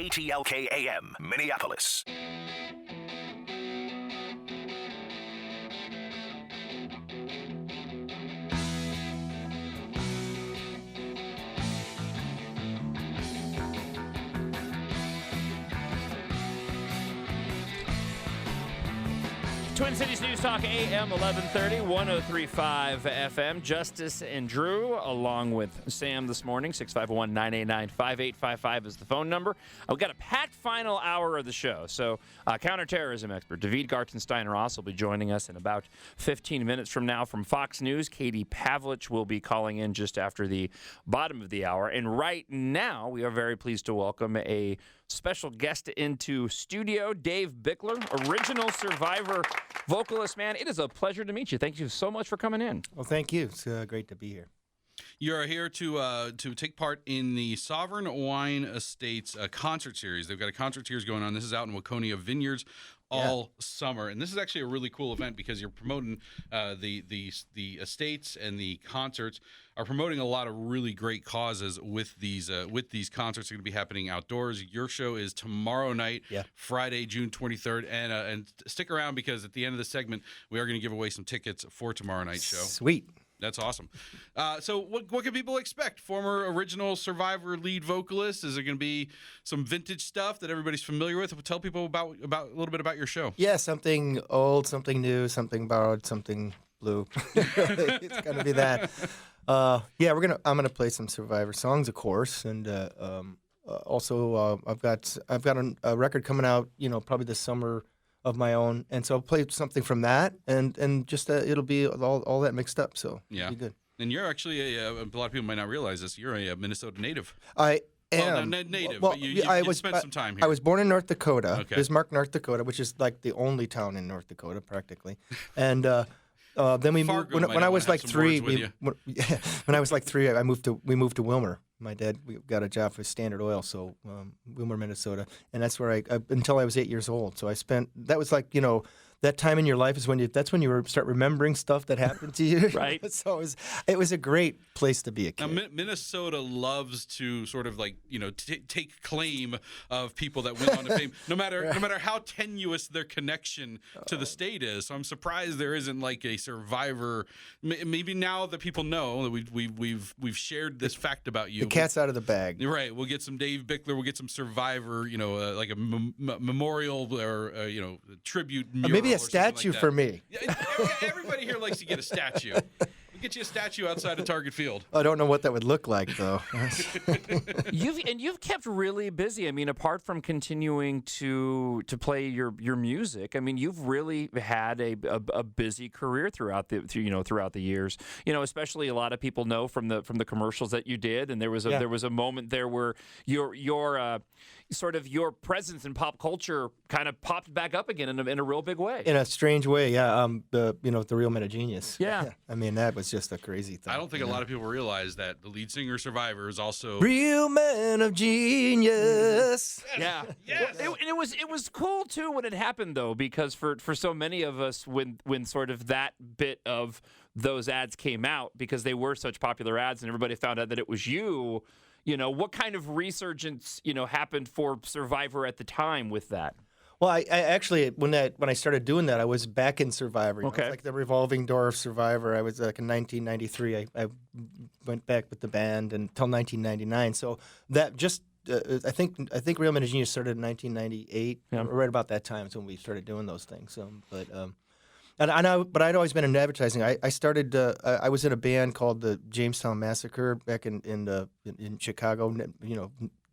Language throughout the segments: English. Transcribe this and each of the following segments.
KTLK AM, Minneapolis. Twin Cities Newstalk AM 1130, 103.5 FM. Justice and Drew, along with Sam this morning. 651-989-5855 is the phone number. We've got a packed final hour of the show. So counterterrorism expert David Gartenstein-Ross will be joining us in about 15 minutes from now from Fox News. Katie Pavlich will be calling in just after the bottom of the hour. And right now, we are very pleased to welcome a special guest into studio, Dave Bickler, original Survivor vocalist. Man, it is a pleasure to meet you. Thank you so much for coming in. Well, thank you. It's great to be here. You're here to take part in the Sovereign Wine Estates concert series. They've got a concert series going on. This is out in Waconia Vineyards all summer, and this is actually a really cool event because you're promoting the estates, and the concerts are promoting a lot of really great causes with these concerts. They're going to be happening outdoors. Your show is tomorrow night, Friday, June 23rd, and stick around because at the end of the segment we are going to give away some tickets for tomorrow night's show. Sweet. That's awesome. So what can people expect? Former original Survivor lead vocalist? Is there going to be some vintage stuff that everybody's familiar with? Tell people about a little bit about your show. Yeah, something old, something new, something borrowed, something blue. It's going to be that. I'm gonna play some Survivor songs, of course, and also I've got a record coming out, probably this summer of my own, and so I'll play something from that, and just it'll be all that mixed up, so it'll be good. And you're actually a lot of people might not realize this. You're a Minnesota native. I am. Well, not native, well, but you spent some time here. I was born in North Dakota, Okay. Bismarck, North Dakota, which is like the only town in North Dakota practically, and. Then we moved when I was like 3. When I was like 3, we moved to Wilmer. My dad we got a job for Standard Oil, so Wilmer, Minnesota, and that's where I until I was 8 years old. So I spent that was like that time in your life is when you start remembering stuff that happened to you. Right. So it was a great place to be a kid. Now, Minnesota loves to sort of like take claim of people that went on to fame, no matter how tenuous their connection to the state is. So I'm surprised there isn't like a Survivor. Maybe now that people know that we've shared this fact about you. The cat's out of the bag. You're right. We'll get some Dave Bickler. We'll get some Survivor. Like a memorial or tribute mural. Maybe a statue like for me. Everybody here likes to get a statue. We'll get you a statue outside of Target Field. I don't know what that would look like, though. You've kept really busy. I mean, apart from continuing to play your music, I mean, you've really had a busy career throughout the years. Especially a lot of people know from the commercials that you did, and there was a moment there where your sort of your presence in pop culture kind of popped back up again in a real big way. In a strange way, yeah. The Real Men of Genius. Yeah. I mean, that was just a crazy thing. I don't think a lot of people realize that the lead singer Survivor is also Real Men of Genius. Yeah. Yes. Well, it was cool too when it happened though, because for so many of us when sort of that bit of those ads came out, because they were such popular ads and everybody found out that it was you. What kind of resurgence, happened for Survivor at the time with that? Well, I actually, when I started doing that, I was back in Survivor. Okay. It was like the revolving door of Survivor. I was like in 1993. I went back with the band until 1999. So that just, I think Real Men of Genius started in 1998. Yeah. Right about that time is when we started doing those things. But I'd always been in advertising. I started. I was in a band called the Jamestown Massacre back in Chicago.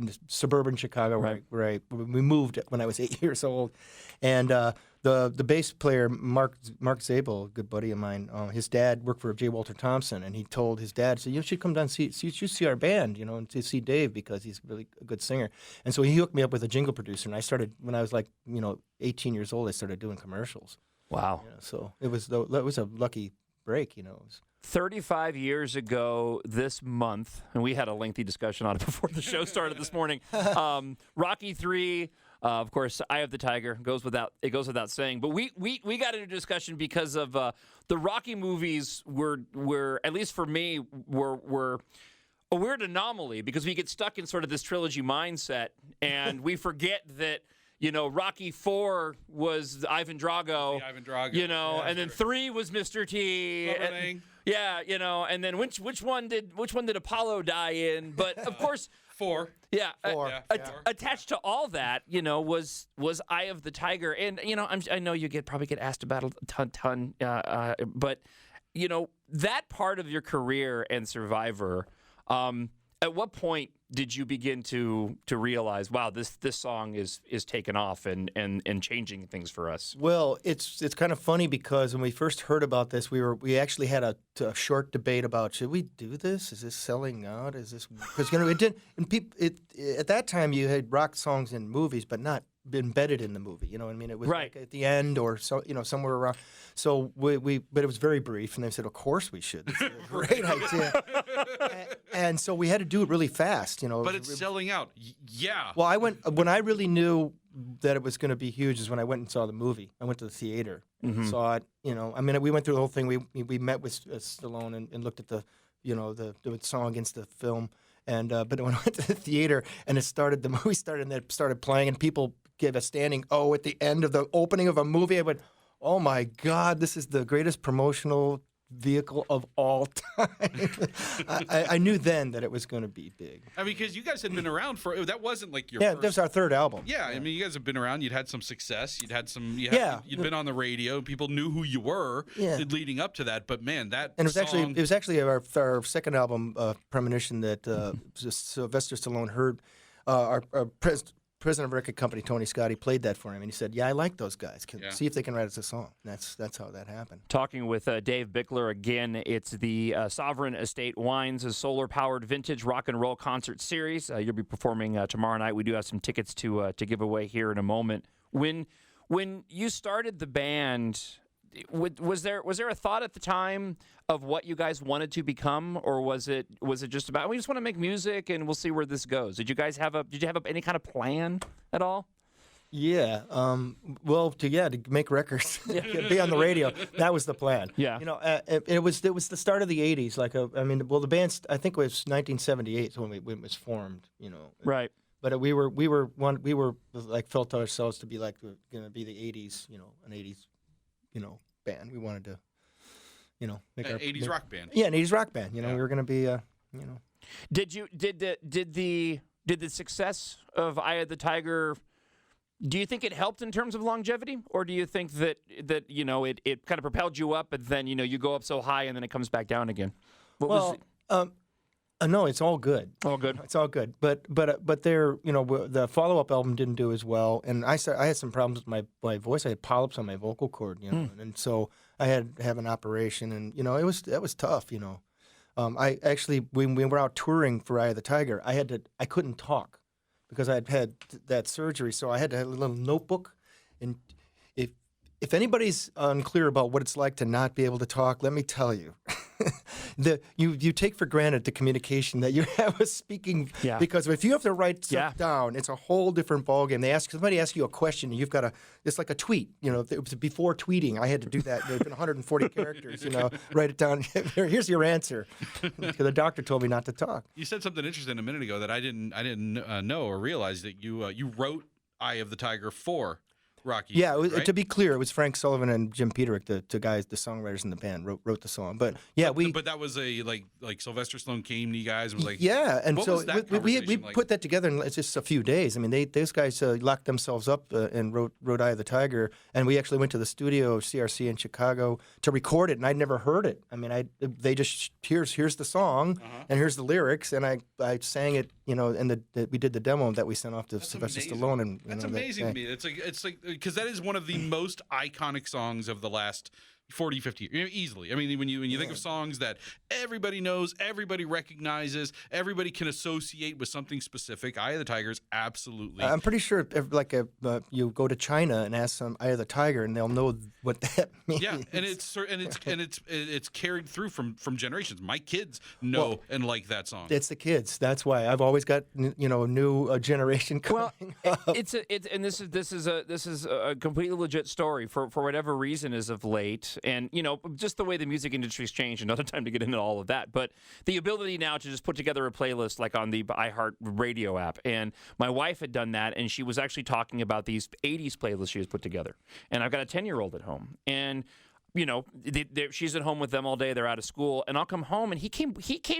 In suburban Chicago, Right. where we moved when I was 8 years old, and the bass player Mark Zabel, a good buddy of mine, his dad worked for J. Walter Thompson, and he told his dad, "So you should come down and see our band, and to see Dave because he's really a good singer." And so he hooked me up with a jingle producer, and I started when I was like 18 years old. I started doing commercials. Wow. So it was a lucky break, 35 years ago this month, and we had a lengthy discussion on it before the show started this morning. Rocky III, of course, Eye of the Tiger goes without saying. But we got into a discussion because of the Rocky movies were at least for me were a weird anomaly because we get stuck in sort of this trilogy mindset, and we forget that. Rocky 4 was Ivan Drago. Ivan Drago. And then 3 was Mr. T. And then which one did Apollo die in? But of course, 4. Yeah. 4. Attached to all that, was Eye of the Tiger, and I know you probably get asked about a ton, but that part of your career and Survivor. At what point did you begin to realize, wow, this song is taking off and changing things for us? Well, it's kind of funny because when we first heard about this, we actually had a short debate about, should we do this? Is this selling out? Is this because it didn't? And at that time you had rock songs in movies, but not embedded in the movie. You know what I mean? It was right. Like at the end or so, somewhere around. So but it was very brief, and they said, of course we should. It's a great idea. And so we had to do it really fast, But it's selling out. Yeah. Well, when I really knew that it was going to be huge is when I went and saw the movie. I went to the theater and saw it. We went through the whole thing. We met with Stallone and looked at the song against the film. And but when I went to the theater and the movie started and it started playing and people gave a standing O at the end of the opening of a movie, I went, oh my God, this is the greatest promotional vehicle of all time. I knew then that it was going to be big. I mean, because you guys had been around that wasn't like your first. That was our third album. Yeah, I mean, you guys have been around. You'd had some success. You'd been on the radio. People knew who you were leading up to that. But man, it was actually our second album, Premonition, that Sylvester Stallone heard. Our president of a record company, Tony Scott, he played that for him, and he said, "Yeah, I like those guys. See if they can write us a song." That's how that happened. Talking with Dave Bickler again. It's the Sovereign Estate Wines' solar-powered vintage rock and roll concert series. You'll be performing tomorrow night. We do have some tickets to give away here in a moment. When you started the band, was there a thought at the time of what you guys wanted to become, or was it just about we just want to make music and we'll see where this goes? Did you have any kind of plan at all? Yeah. To make records, be on the radio. That was the plan. Yeah. It was the start of the '80s. The band I think it was 1978 when it was formed. Right. But we were like felt ourselves to be like going to be the '80s. An '80s. Band. We wanted to, make our 80s rock band. Yeah, an 80s rock band. We were going to be, Did the success of Eye of the Tiger? Do you think it helped in terms of longevity, or do you think that it kind of propelled you up, but then you go up so high and then it comes back down again? No, it's all good. All good. It's all good. But the follow-up album didn't do as well, and I had some problems with my voice. I had polyps on my vocal cord, and so I had to have an operation, and it was tough. I actually when we were out touring for Eye of the Tiger, I couldn't talk because I had that surgery, so I had to have a little notebook, and if anybody's unclear about what it's like to not be able to talk, let me tell you. You take for granted the communication that you have with speaking, because if you have to write stuff down, it's a whole different ballgame. Somebody asks you a question, and you've got it's like a tweet. It was before tweeting. I had to do that. There's been 140 characters. Write it down. Here's your answer. Because the doctor told me not to talk. You said something interesting a minute ago that I didn't know or realize that you wrote Eye of the Tiger for Rocky. Yeah, right? To be clear, it was Frank Sullivan and Jim Peterick, the songwriters in the band, wrote the song. But but that was like Sylvester Stallone came to you guys and was like, and what so was that we like? put that together in just a few days. I mean, those guys locked themselves up and wrote Eye of the Tiger, and we actually went to the studio CRC in Chicago to record it, and I'd never heard it. I mean, they just here's the song and here's the lyrics, and I sang it, and we did the demo that we sent off to Sylvester Stallone, and that's amazing to me. It's like because that is one of the most iconic songs of the last 40, 50 years, easily. I mean, when you think of songs that everybody knows, everybody recognizes, everybody can associate with something specific, Eye of the Tiger is absolutely. I'm pretty sure you go to China and ask them Eye of the Tiger, and they'll know what that means. Yeah, and it's carried through from generations. My kids know and like that song. It's the kids. That's why I've always got a new generation coming up. This is a completely legit story for whatever reason as of late. And, just the way the music industry's changed, another time to get into all of that. But the ability now to just put together a playlist like on the iHeart Radio app. And my wife had done that, and she was actually talking about these 80s playlists she has put together. And I've got a 10-year-old at home. And she's at home with them all day. They're out of school, and I'll come home, and he came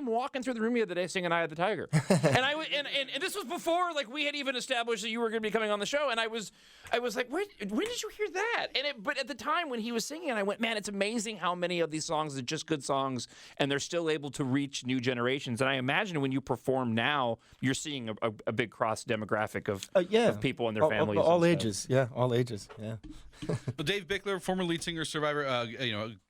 walking through the room the other day singing "Eye of the Tiger," and this was before we had even established that you were going to be coming on the show, and I was like, when did you hear that? But at the time when he was singing, I went, man, it's amazing how many of these songs are just good songs, and they're still able to reach new generations. And I imagine when you perform now, you're seeing a big cross demographic of people and their families, all ages, all ages, yeah. Well, Dave Bickler, former lead singer, Survivor.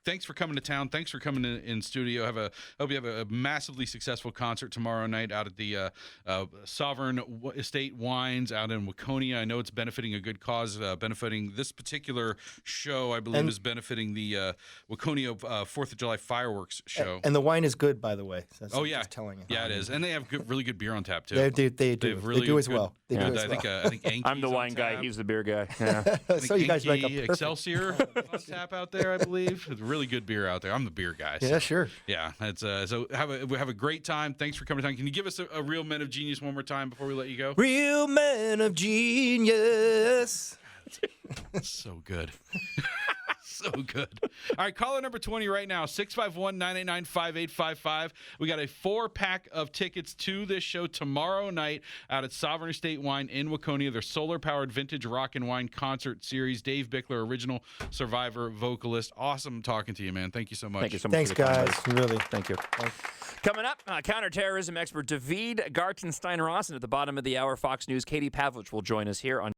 Thanks for coming to town. Thanks for coming in studio. Hope you have a massively successful concert tomorrow night out at the Sovereign Estate Wines out in Waconia. I know it's benefiting a good cause. Benefiting this particular show, I believe, is benefiting the Waconia 4th of July fireworks show. And the wine is good, by the way. Just telling you. Yeah, it is, and they have really good beer on tap too. They do as well. I think I'm the wine guy. He's the beer guy. Yeah. So you guys make a Excelsior on tap out there, I believe. It's really good beer out there. I'm the beer guy. So. Yeah, sure. Yeah, it's so have a great time. Thanks for coming to town. Can you give us a Real Men of Genius one more time before we let you go? Real Men of Genius. So good. So good. All right, caller number 20 right now, 651-989-5855. We got a 4-pack of tickets to this show tomorrow night out at Sovereign Estate Wine in Waconia. Their solar-powered vintage rock and wine concert series. Dave Bickler, original Survivor vocalist. Awesome talking to you, man. Thank you so much. Thank you so much. Thanks, guys. Really. Thank you. Coming up, counterterrorism expert David Gartenstein-Ross, and at the bottom of the hour, Fox News' Katie Pavlich will join us here on